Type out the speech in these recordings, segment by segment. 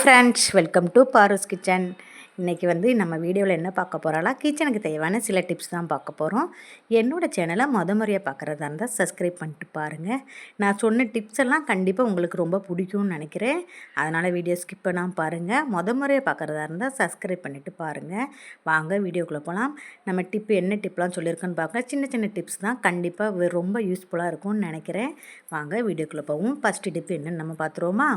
Friends, welcome to Paru's kitchen. இன்றைக்கி வந்து நம்ம வீடியோவில் என்ன பார்க்க போகிறோம்னா, கிச்சனுக்கு தேவையான சில டிப்ஸ் தான் பார்க்க போகிறோம். என்னோடய சேனலை முறையாக பார்க்குறதா இருந்தால் சப்ஸ்கிரைப் பண்ணிட்டு பாருங்கள். நான் சொன்ன டிப்ஸ் எல்லாம் கண்டிப்பாக உங்களுக்கு ரொம்ப பிடிக்கும்னு நினைக்கிறேன். அதனால் வீடியோ ஸ்கிப் பண்ணாமல் பாருங்கள். முறையாக பார்க்குறதா இருந்தால் சப்ஸ்கிரைப் பண்ணிவிட்டு பாருங்கள். வாங்க வீடியோக்குள்ளே போகலாம். நம்ம என்ன டிப்லாம் சொல்லியிருக்கோன்னு பார்க்க சின்ன சின்ன டிப்ஸ் தான் கண்டிப்பாக ரொம்ப யூஸ்ஃபுல்லாக இருக்கும்னு நினைக்கிறேன். வாங்க வீடியோக்குள்ளே போவோம். ஃபஸ்ட்டு டிப் என்னென்னு நம்ம பார்த்துருவோமா?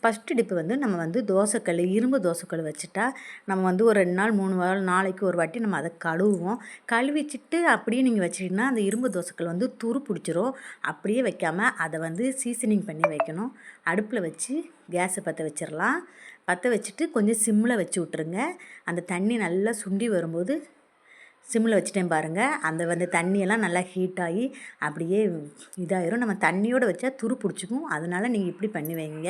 ஃபஸ்ட்டு டிப்பு வந்து நம்ம வந்து தோசைக்கல், இரும்பு தோசைக்கல் வச்சுட்டா நம்ம வந்து ஒரு 2 நாள் 3 நாளைக்கு ஒரு வாட்டி நம்ம அதை கழுவுவோம். கழுவிச்சிட்டு அப்படியே நீங்கள் வச்சிட்டிங்கன்னா அந்த இரும்பு தோசைக்கல் வந்து துரு பிடிச்சிரும். அப்படியே வைக்காமல் அதை வந்து சீசனிங் பண்ணி வைக்கணும். அடுப்பில் வச்சு கேஸை பற்ற வச்சிடலாம். பற்ற வச்சுட்டு கொஞ்சம் சிம்மில் வச்சு விட்ருங்க. அந்த தண்ணி நல்லா சுண்டி வரும்போது சிம்மில் வச்சுட்டேன் பாருங்கள். அந்த வந்து தண்ணியெல்லாம் நல்லா ஹீட் ஆகி அப்படியே இதாகிரும். நம்ம தண்ணியோடு வச்சா துரு பிடிச்சிக்கும். அதனால் நீங்கள் இப்படி பண்ணி வைங்க.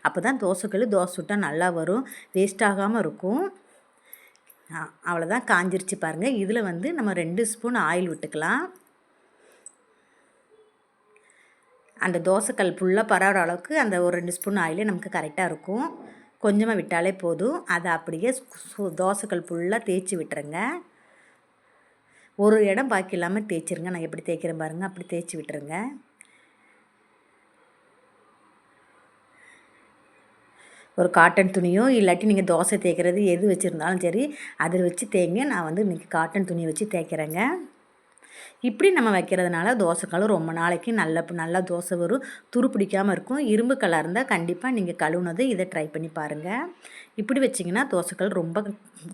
அப்போ தான் தோசைக்கல் தோசை சுட்டால் நல்லா வரும், வேஸ்ட் ஆகாமல் இருக்கும். அவ்வளோதான், காஞ்சிருச்சு பாருங்கள். இதில் வந்து நம்ம 2 ஸ்பூன் ஆயில் விட்டுக்கலாம். அந்த தோசைக்கல் ஃபுல்லாக பரவுற அளவுக்கு அந்த ஒரு 2 ஸ்பூன் ஆயிலே நமக்கு கரெக்டாக இருக்கும். கொஞ்சமாக விட்டாலே போதும். அதை அப்படியே தோசைக்கல் ஃபுல்லாக தேய்ச்சி விட்டுருங்க. ஒரு இடம் பாக்கி இல்லாமல் தேய்ச்சிருங்க. நான் எப்படி தேய்க்கிறேன் பாருங்கள். அப்படி தேய்ச்சி விட்டுருங்க. ஒரு காட்டன் துணியோ இல்லாட்டி நீங்கள் தோசை தேய்க்கிறது எது வச்சுருந்தாலும் சரி, அதில் வச்சு தேய்ங்க. நான் வந்து இன்றைக்கி காட்டன் துணியை வச்சு தேய்க்கிறேங்க. இப்படி நம்ம வைக்கிறதுனால தோசைக்கல்லும் ரொம்ப நாளைக்கு நல்லா தோசை வரும், துரு பிடிக்காமல் இருக்கும். இரும்பு கல்லாக இருந்தால் கண்டிப்பாக நீங்கள் கழுவுனது இதை ட்ரை பண்ணி பாருங்கள். இப்படி வச்சிங்கன்னா தோசைக்கல்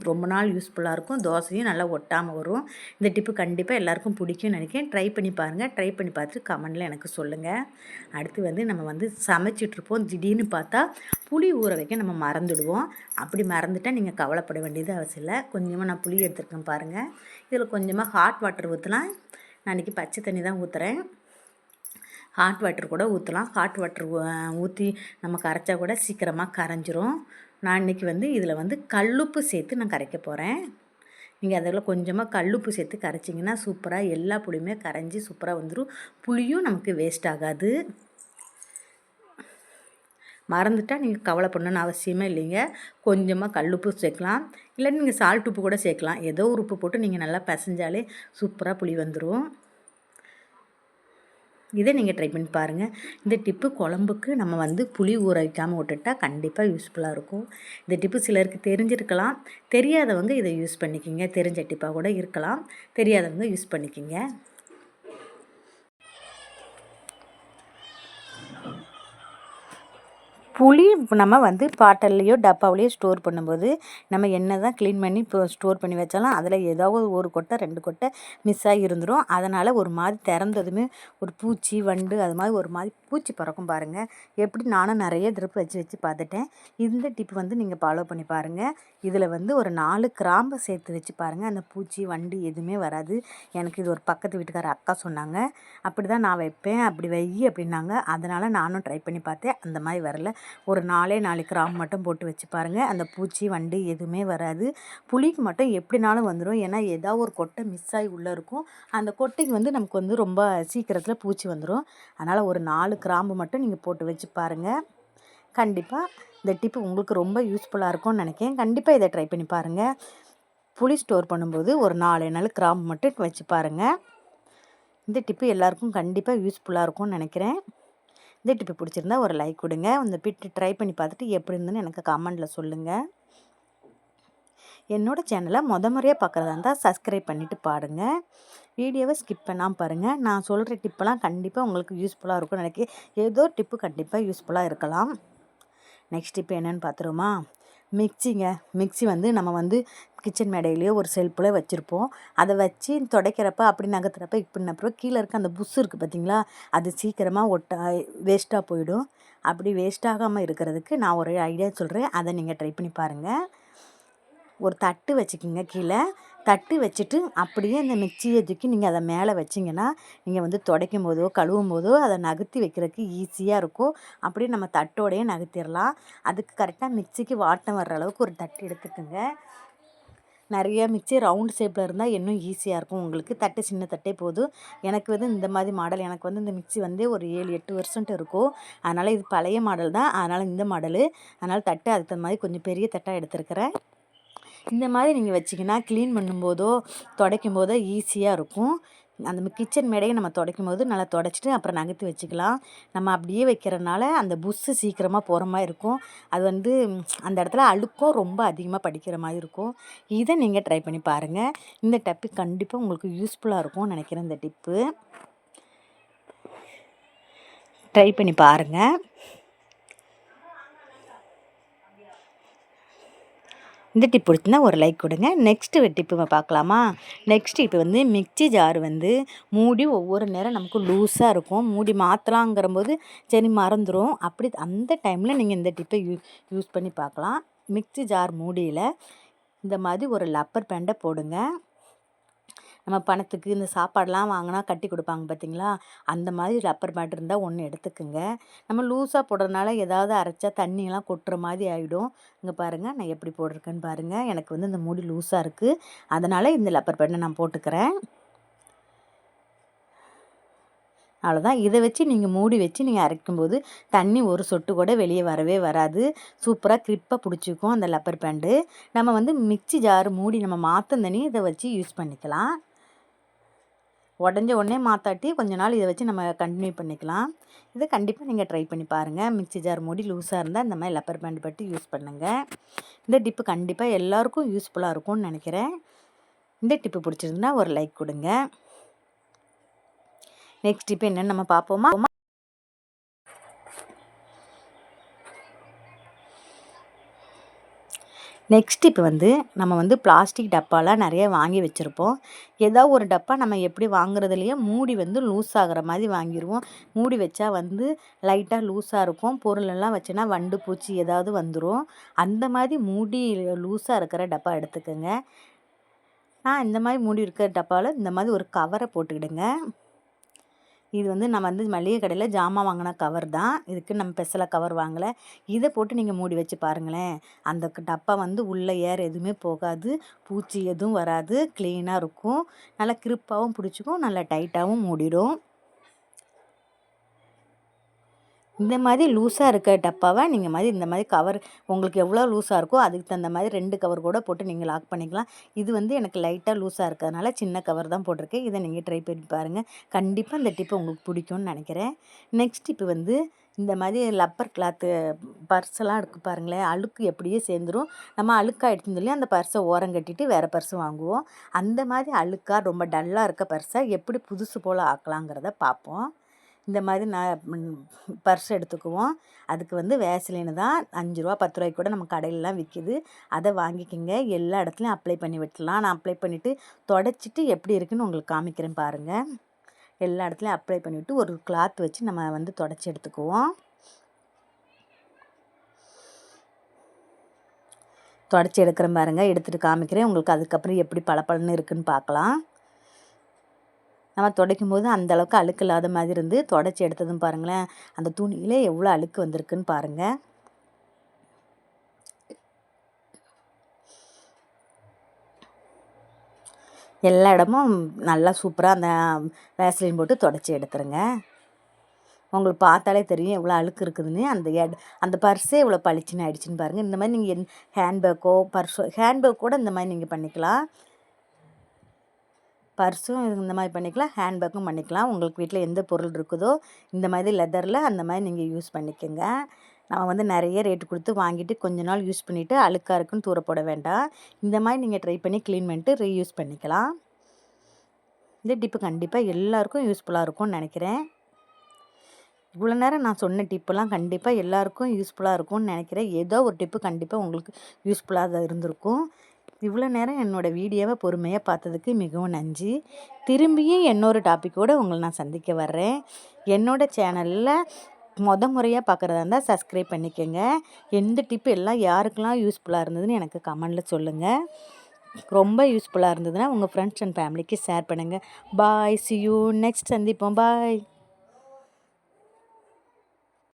ரொம்ப நாள் யூஸ்ஃபுல்லாக இருக்கும். தோசையும் நல்லா ஒட்டாமல் வரும். இந்த டிப்பு கண்டிப்பாக எல்லாேருக்கும் பிடிக்கும்னு நினைக்கிறேன். ட்ரை பண்ணி பாருங்கள். ட்ரை பண்ணி பார்த்துட்டு கமெண்டில் எனக்கு சொல்லுங்கள். அடுத்து வந்து நம்ம வந்து சமைச்சிட்ருப்போம். திடீர்னு பார்த்தா புளி ஊற வைக்க நம்ம மறந்துடுவோம். அப்படி மறந்துட்டால் நீங்கள் கவலைப்பட வேண்டியது அவசியம் இல்லை. கொஞ்சமாக நான் புளி எடுத்துருக்கேன் பாருங்கள். இதில் கொஞ்சமாக ஹாட் வாட்டர் ஊற்றலாம். நான் இன்றைக்கி பச்சை தண்ணி தான் ஊற்றுறேன். ஹாட் வாட்டர் கூட ஊற்றலாம். ஹாட் வாட்டர் ஊற்றி நம்ம கரைச்சா கூட சீக்கிரமாக கரைஞ்சிரும். நான் இன்றைக்கி வந்து இதில் வந்து கல்லுப்பு சேர்த்து நான் கரைக்க போகிறேன். நீங்கள் அதில் கொஞ்சமாக கல்லுப்பு சேர்த்து கரைச்சிங்கன்னா சூப்பராக எல்லா புளியுமே கரைஞ்சி சூப்பராக வந்துடும். புளியும் நமக்கு வேஸ்ட் ஆகாது. மறந்துட்டால் நீங்கள் கவலைப்படணுன்னு அவசியமே இல்லைங்க. கொஞ்சமாக கல்லுப்பு சேர்க்கலாம், இல்லை நீங்கள் சால்ட் உப்பு கூட சேர்க்கலாம். ஏதோ ஒரு உப்பு போட்டு நீங்கள் நல்லா பிசைஞ்சாலே சூப்பராக புளி வந்துடும். இதை நீங்கள் ட்ரை பண்ணி பாருங்கள். இந்த டிப்பு குழம்புக்கு நம்ம வந்து புளி ஊற வைக்காமல் விட்டுட்டா கண்டிப்பாக யூஸ்ஃபுல்லாக இருக்கும். இந்த டிப்பு சிலருக்கு தெரிஞ்சிருக்கலாம். தெரியாதவங்க இதை யூஸ் பண்ணிக்கிங்க. தெரிஞ்ச டிப்பாக கூட இருக்கலாம். தெரியாதவங்க யூஸ் பண்ணிக்கிங்க. புளி நம்ம வந்து பாட்டில்லையோ டப்பாவிலையோ ஸ்டோர் பண்ணும்போது நம்ம என்ன தான் க்ளீன் பண்ணி இப்போ ஸ்டோர் பண்ணி வச்சாலும் அதில் ஏதாவது ஒரு கொட்டை 2 கொட்டை மிஸ் ஆகி இருந்துடும். அதனால் ஒரு மாதிரி திறந்ததுமே ஒரு பூச்சி வண்டு அது மாதிரி ஒரு மாதிரி பூச்சி பறக்கும் பாருங்கள். எப்படி நானும் நிறைய ட்ரிப் வச்சு பார்த்துட்டேன். இந்த டிப் வந்து நீங்கள் ஃபாலோ பண்ணி பாருங்கள். இதில் வந்து ஒரு 4 கிராம்பை சேர்த்து வச்சு பாருங்கள். அந்த பூச்சி வண்டு எதுவுமே வராது. எனக்கு இது ஒரு பக்கத்து வீட்டுக்கார அக்கா சொன்னாங்க. அப்படி தான் நான் வைப்பேன், அப்படி வை அப்படின்னாங்க. அதனால் நானும் ட்ரை பண்ணி பார்த்தேன். அந்த மாதிரி வரல. ஒரு 4 கிராம்பு மட்டும் போட்டு வச்சு பாருங்கள். அந்த பூச்சி வண்டு எதுவுமே வராது. புளிக்கு மட்டும் எப்படினாலும் வந்துடும். ஏன்னா ஏதாவது ஒரு கொட்டை மிஸ் ஆகி உள்ளே இருக்கும். அந்த கொட்டைக்கு வந்து நமக்கு வந்து ரொம்ப சீக்கிரத்தில் பூச்சி வந்துடும். அதனால் ஒரு 4 கிராம்பு மட்டும் நீங்கள் போட்டு வச்சு பாருங்கள். கண்டிப்பாக இந்த டிப்பு உங்களுக்கு ரொம்ப யூஸ்ஃபுல்லாக இருக்கும்னு நினைக்கிறேன். கண்டிப்பாக இதை ட்ரை பண்ணி பாருங்கள். புளி ஸ்டோர் பண்ணும்போது ஒரு 4 கிராம்பு மட்டும் வச்சு பாருங்கள். இந்த டிப்பு எல்லாருக்கும் கண்டிப்பாக யூஸ்ஃபுல்லாக இருக்கும்னு நினைக்கிறேன். இந்த டிப்பு பிடிச்சிருந்தா ஒரு லைக் கொடுங்க. இந்த பிட்டு ட்ரை பண்ணி பார்த்துட்டு எப்படி இருந்துன்னு எனக்கு கமெண்டில் சொல்லுங்கள். என்னோடய சேனலை முறையாக பார்க்குறதா இருந்தால் சப்ஸ்கிரைப் பண்ணிவிட்டு பாருங்கள். வீடியோவை ஸ்கிப் பண்ணாமல் பாருங்கள். நான் சொல்கிற டிப்பெல்லாம் கண்டிப்பாக உங்களுக்கு யூஸ்ஃபுல்லாக இருக்கும்னு நினைக்கிறேன். ஏதோ டிப்பு கண்டிப்பாக யூஸ்ஃபுல்லாக இருக்கலாம். நெக்ஸ்ட் டிப்பு என்னென்னு பார்த்துருவோமா? மிக்ஸி வந்து நம்ம வந்து கிச்சன் மேடையிலேயே ஒரு செல்ஃபில் வச்சுருப்போம். அதை வச்சு துடைக்கிறப்ப அப்படி நகர்த்துறப்ப இப்படின்னப்போ கீழே இருக்க அந்த புஷ் இருக்குது பார்த்தீங்களா, அது சீக்கிரமாக வேஸ்ட்டாக போயிடும். அப்படி வேஸ்ட் ஆகாமல் இருக்கிறதுக்கு நான் ஒரு ஐடியா சொல்கிறேன். அதை நீங்கள் ட்ரை பண்ணி பாருங்கள். ஒரு தட்டு வச்சுக்கிங்க. கீழே தட்டு வச்சுட்டு அப்படியே அந்த மிக்சியை தூக்கி நீங்கள் அதை மேலே வச்சிங்கன்னா நீங்கள் வந்து துடைக்கும் போதோ கழுவும் போதோ அதை நகர்த்தி வைக்கிறதுக்கு ஈஸியாக இருக்கும். அப்படியே நம்ம தட்டோடையே நகர்த்திடலாம். அதுக்கு கரெக்டாக மிக்சிக்கு வாட்டம் வர்ற அளவுக்கு ஒரு தட்டு எடுத்துக்கோங்க. நிறைய மிக்ஸி ரவுண்ட் ஷேப்பில் இருந்தால் இன்னும் ஈஸியாக இருக்கும் உங்களுக்கு. தட்டு சின்ன தட்டே போதும். எனக்கு வந்து இந்த மாதிரி மாடல், எனக்கு வந்து இந்த மிக்ஸி வந்து ஒரு 7-8 வருஷம்ட்டு இருக்கும். அதனால் இது பழைய மாடல் தான், அதனால் இந்த மாடலு. அதனால் தட்டு அதுக்கு தகுந்த மாதிரி கொஞ்சம் பெரிய தட்டாக எடுத்துருக்கிறேன். இந்த மாதிரி நீங்கள் வச்சிங்கன்னா க்ளீன் பண்ணும்போதோ துடைக்கும் போதோ ஈஸியாக இருக்கும். அந்த கிச்சன் மேடையை நம்ம துடைக்கும் போது நல்லா துடைச்சிட்டு அப்புறம் நகர்த்தி வச்சுக்கலாம். நம்ம அப்படியே வைக்கிறனால அந்த புஷ்ஷு சீக்கிரமாக போகிற மாதிரி இருக்கும். அது வந்து அந்த இடத்துல அழுக்கும் ரொம்ப அதிகமாக படிக்கிற மாதிரி இருக்கும். இதை நீங்கள் ட்ரை பண்ணி பாருங்கள். இந்த டிப்பு கண்டிப்பாக உங்களுக்கு யூஸ்ஃபுல்லாக இருக்கும்னு நினைக்கிறேன். இந்த டிப்பு ட்ரை பண்ணி பாருங்கள். இந்த டிப் பிடிச்சிருந்தா ஒரு லைக் கொடுங்க. நெக்ஸ்ட்டு டிப்பு பார்க்கலாமா? நெக்ஸ்ட்டு இப்போ வந்து மிக்ஸி ஜார் வந்து மூடி ஒவ்வொரு நேரம் நமக்கு லூஸாக இருக்கும். மூடி மாற்றலாங்கிறம்போது சரி மறந்துடும். அப்படி அந்த டைமில் நீங்கள் இந்த டிப்பை யூஸ் பண்ணி பார்க்கலாம். மிக்ஸி ஜார் மூடியில் இந்த மாதிரி ஒரு லப்பர் பேண்டை போடுங்க. நம்ம பணத்துக்கு இந்த சாப்பாடெலாம் வாங்கினா கட்டி கொடுப்பாங்க பார்த்தீங்களா, அந்த மாதிரி ரப்பர் பேண்ட் இருந்தால் ஒன்று எடுத்துக்குங்க. நம்ம லூஸாக போடுறதுனால ஏதாவது அரைச்சா தண்ணியெல்லாம் கொட்டுற மாதிரி ஆகிடும். இங்கே பாருங்கள் நான் எப்படி போட்டிருக்கேன்னு பாருங்கள். எனக்கு வந்து இந்த மூடி லூஸாக இருக்குது, அதனால் இந்த ரப்பர் பேண்டை நான் போட்டுக்கிறேன். அவ்வளோதான். இதை வச்சு நீங்கள் மூடி வச்சு நீங்கள் அரைக்கும்போது தண்ணி ஒரு சொட்டு கூட வெளியே வரவே வராது. சூப்பராக கிரிப்பாக பிடிச்சிக்கும் அந்த லப்பர் பேண்டு. நம்ம வந்து மிக்ஸி ஜார் மூடி நம்ம மாற்றும் தண்ணி இதை வச்சு யூஸ் பண்ணிக்கலாம். உடஞ்ச உடனே மாற்றாட்டி கொஞ்ச நாள் இதை வச்சு நம்ம கண்டினியூ பண்ணிக்கலாம். இதை கண்டிப்பாக நீங்கள் ட்ரை பண்ணி பாருங்கள். மிக்ஸி ஜார் மூடி லூஸாக இருந்தால் இந்த மாதிரி லப்பர் பேண்ட் பட்டு யூஸ் பண்ணுங்கள். இந்த டிப்பு கண்டிப்பாக எல்லாருக்கும் யூஸ்ஃபுல்லாக இருக்கும்னு நினைக்கிறேன். இந்த டிப்பு பிடிச்சிருந்தா ஒரு லைக் கொடுங்க. நெக்ஸ்ட் டிப்பு என்னென்னு நம்ம பார்ப்போமா? நெக்ஸ்ட் இப்போ வந்து நம்ம வந்து பிளாஸ்டிக் டப்பாலாம் நிறைய வாங்கி வச்சுருப்போம். ஏதோ ஒரு டப்பா நம்ம எப்படி வாங்குறதுலையே மூடி வந்து லூஸ் ஆகிற மாதிரி வாங்கிடுவோம். மூடி வச்சா வந்து லைட்டாக லூஸாக இருக்கும். பொருளெல்லாம் வச்சோன்னா வண்டு பூச்சி ஏதாவது வந்துடும். அந்த மாதிரி மூடி லூஸாக இருக்கிற டப்பா எடுத்துக்கோங்க. நான் இந்த மாதிரி மூடி இருக்கிற டப்பாவில் இந்த மாதிரி ஒரு கவரை போட்டுக்கிடுங்க. இது வந்து நான் வந்து மளிகை கடையில் ஜாமான் வாங்கின கவர் தான். இதுக்கு நம்ம ஸ்பெஷலாக கவர் வாங்கலை. இதை போட்டு நீங்கள் மூடி வச்சு பாருங்களேன். அந்த டப்பா வந்து உள்ளே ஏர் எதுவுமே போகாது, பூச்சி எதுவும் வராது, க்ளீனாக இருக்கும். நல்லா கிரிப்பாகவும் பிடிச்சிக்கும், நல்லா டைட்டாகவும் மூடிடும். இந்த மாதிரி லூஸாக இருக்க டப்பாவை நீங்கள் மாதிரி இந்த மாதிரி கவர் உங்களுக்கு எவ்வளோ லூஸாக இருக்கோ அதுக்கு தகுந்த மாதிரி 2 கவர் கூட போட்டு நீங்கள் லாக் பண்ணிக்கலாம். இது வந்து எனக்கு லைட்டாக லூஸாக இருக்கிறதுனால சின்ன கவர் தான் போட்டிருக்கேன். இதை நீங்கள் ட்ரை பண்ணி பாருங்கள். கண்டிப்பாக இந்த டிப்பு உங்களுக்கு பிடிக்கும்னு நினைக்கிறேன். நெக்ஸ்ட் டிப்பு வந்து இந்த மாதிரி லப்பர் கிளாத்து பர்ஸெல்லாம் இருக்குது பாருங்களேன். அழுக்கு எப்படியே சேர்ந்துடும். நம்ம அழுக்காகிடுச்சுன்னு சொல்லி அந்த பர்ஸை ஓரம் கட்டிட்டு வேறு பர்ஸு வாங்குவோம். அந்த மாதிரி அழுக்காக ரொம்ப டல்லாக இருக்க பர்ஸை எப்படி புதுசு போல் ஆக்கலாங்கிறத பார்ப்போம். இந்த மாதிரி நான் பர்ஸ் எடுத்துக்குவோம். அதுக்கு வந்து வேஸ்லின் தான் 5 ரூபா 10 ரூபாய்க்கு கூட நம்ம கடையிலலாம் விற்கிது. அதை வாங்கிக்கிங்க. எல்லா இடத்துலையும் அப்ளை பண்ணி விட்டுலாம். நான் அப்ளை பண்ணிவிட்டு தொடச்சிட்டு எப்படி இருக்குன்னு உங்களுக்கு காமிக்கிறேன் பாருங்கள். எல்லா இடத்துலையும் அப்ளை பண்ணிவிட்டு ஒரு கிளாத் வச்சு நம்ம வந்து தொடச்சி எடுத்துக்குவோம். தொடச்சி எடுக்கிறேன் பாருங்கள். எடுத்துகிட்டு காமிக்கிறேன் உங்களுக்கு. அதுக்கப்புறம் எப்படி பளபளன்னு இருக்குதுன்னு பார்க்கலாம். நம்ம துடைக்கும் போது அந்தளவுக்கு அழுக்கு இல்லாத மாதிரி இருந்து தொடச்சி எடுத்ததும் பாருங்களேன், அந்த துணியிலே எவ்வளோ அழுக்கு வந்திருக்குன்னு பாருங்கள். எல்லா இடமும் நல்லா சூப்பராக அந்த வேஸ்லின் போட்டு தொடச்சி எடுத்துருங்க. உங்களுக்கு பார்த்தாலே தெரியும் எவ்வளோ அழுக்கு இருக்குதுன்னு. அந்த பர்ஸே இவ்வளோ பளிச்சுன்னு ஆகிடுச்சின்னு பாருங்கள். இந்த மாதிரி நீங்கள் ஹேண்ட்பேக்கோ பர்ஸோ ஹேண்ட்பேக் கூட இந்த மாதிரி நீங்கள் பண்ணிக்கலாம். பர்ஸும் இந்த மாதிரி பண்ணிக்கலாம், ஹேண்ட்பேக்கும் பண்ணிக்கலாம். உங்களுக்கு வீட்டில் எந்த பொருள் இருக்குதோ இந்த மாதிரி லெதரில் அந்த மாதிரி நீங்கள் யூஸ் பண்ணிக்கோங்க. நம்ம வந்து நிறைய ரேட்டு கொடுத்து வாங்கிட்டு கொஞ்ச நாள் யூஸ் பண்ணிவிட்டு அழுக்காக இருக்குன்னு தூர போட வேண்டாம். இந்த மாதிரி நீங்கள் ட்ரை பண்ணி க்ளீன் பண்ணிட்டு ரீயூஸ் பண்ணிக்கலாம். இந்த டிப்பு கண்டிப்பாக எல்லாேருக்கும் யூஸ்ஃபுல்லாக இருக்கும்னு நினைக்கிறேன். இவ்வளோ நேரம் நான் சொன்ன டிப்பெல்லாம் கண்டிப்பாக எல்லாேருக்கும் யூஸ்ஃபுல்லாக இருக்கும்னு நினைக்கிறேன். ஏதோ ஒரு டிப்பு கண்டிப்பாக உங்களுக்கு யூஸ்ஃபுல்லாக இருந்திருக்கும். இவ்வளோ நேரம் என்னோடய வீடியோவை பொறுமையாக பார்த்ததுக்கு மிகவும் நன்றி. திரும்பியும் இன்னொரு டாப்பிக்கோடு உங்களை நான் சந்திக்க வர்றேன். என்னோடய சேனலில் முறையாக பார்க்குறதா இருந்தால் சப்ஸ்கிரைப் பண்ணிக்கோங்க. எந்த டிப்பு எல்லாம் யாருக்கெல்லாம் யூஸ்ஃபுல்லாக இருந்ததுன்னு எனக்கு கமெண்டில் சொல்லுங்கள். ரொம்ப யூஸ்ஃபுல்லாக இருந்ததுன்னா உங்கள் ஃப்ரெண்ட்ஸ் அண்ட் ஃபேமிலிக்கு ஷேர் பண்ணுங்கள். பாய், see you நெக்ஸ்ட் சந்திப்போம். பாய்.